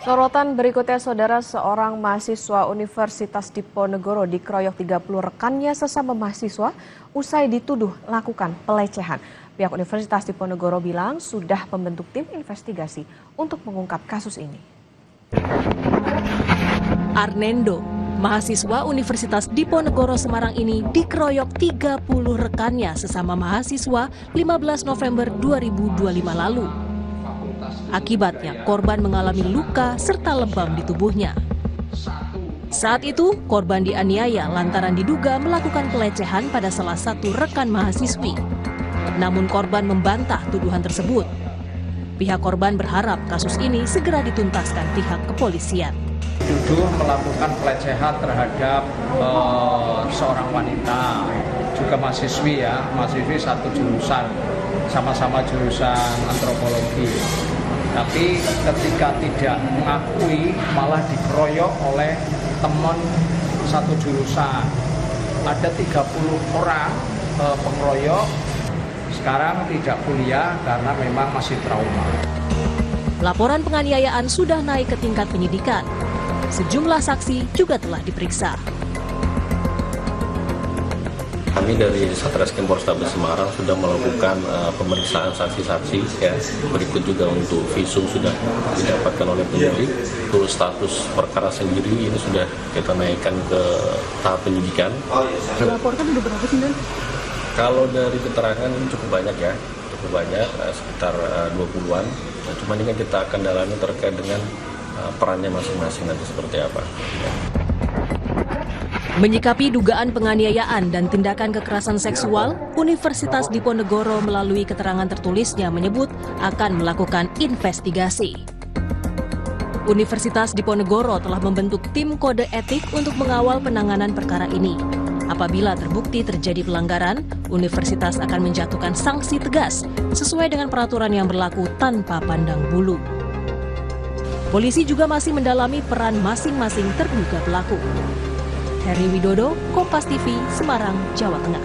Sorotan berikutnya, saudara, seorang mahasiswa Universitas Diponegoro dikeroyok 30 rekannya sesama mahasiswa usai dituduh melakukan pelecehan. Pihak Universitas Diponegoro bilang sudah membentuk tim investigasi untuk mengungkap kasus ini. Arnendo, mahasiswa Universitas Diponegoro Semarang ini dikeroyok 30 rekannya sesama mahasiswa 15 November 2025 lalu. Akibatnya, korban mengalami luka serta lebam di tubuhnya. Saat itu, korban dianiaya lantaran diduga melakukan pelecehan pada salah satu rekan mahasiswi. Namun korban membantah tuduhan tersebut. Pihak korban berharap kasus ini segera dituntaskan pihak kepolisian. Dituduh melakukan pelecehan terhadap seorang wanita, juga mahasiswi satu jurusan, sama-sama jurusan antropologi. Tapi ketika tidak mengakui malah dikeroyok oleh teman satu jurusan. Ada 30 orang pengeroyok, sekarang tidak kuliah karena memang masih trauma. Laporan penganiayaan sudah naik ke tingkat penyidikan. Sejumlah saksi juga telah diperiksa. Kami dari Satreskrim Polrestabes Semarang sudah melakukan pemeriksaan saksi-saksi, ya. Berikut juga untuk visum sudah didapatkan oleh penyidik. Untuk status perkara sendiri ini sudah kita naikkan ke tahap penyidikan. Dilaporkan udah berapa sih, Dan? Kalau dari keterangan cukup banyak, ya, sekitar 20-an. Nah, cuma ini kan kita akan dalami terkait dengan perannya masing-masing nanti seperti apa. Ya. Menyikapi dugaan penganiayaan dan tindakan kekerasan seksual, Universitas Diponegoro melalui keterangan tertulisnya menyebut akan melakukan investigasi. Universitas Diponegoro telah membentuk tim kode etik untuk mengawal penanganan perkara ini. Apabila terbukti terjadi pelanggaran, universitas akan menjatuhkan sanksi tegas sesuai dengan peraturan yang berlaku tanpa pandang bulu. Polisi juga masih mendalami peran masing-masing terduga pelaku. Heri Widodo, Kompas TV, Semarang, Jawa Tengah.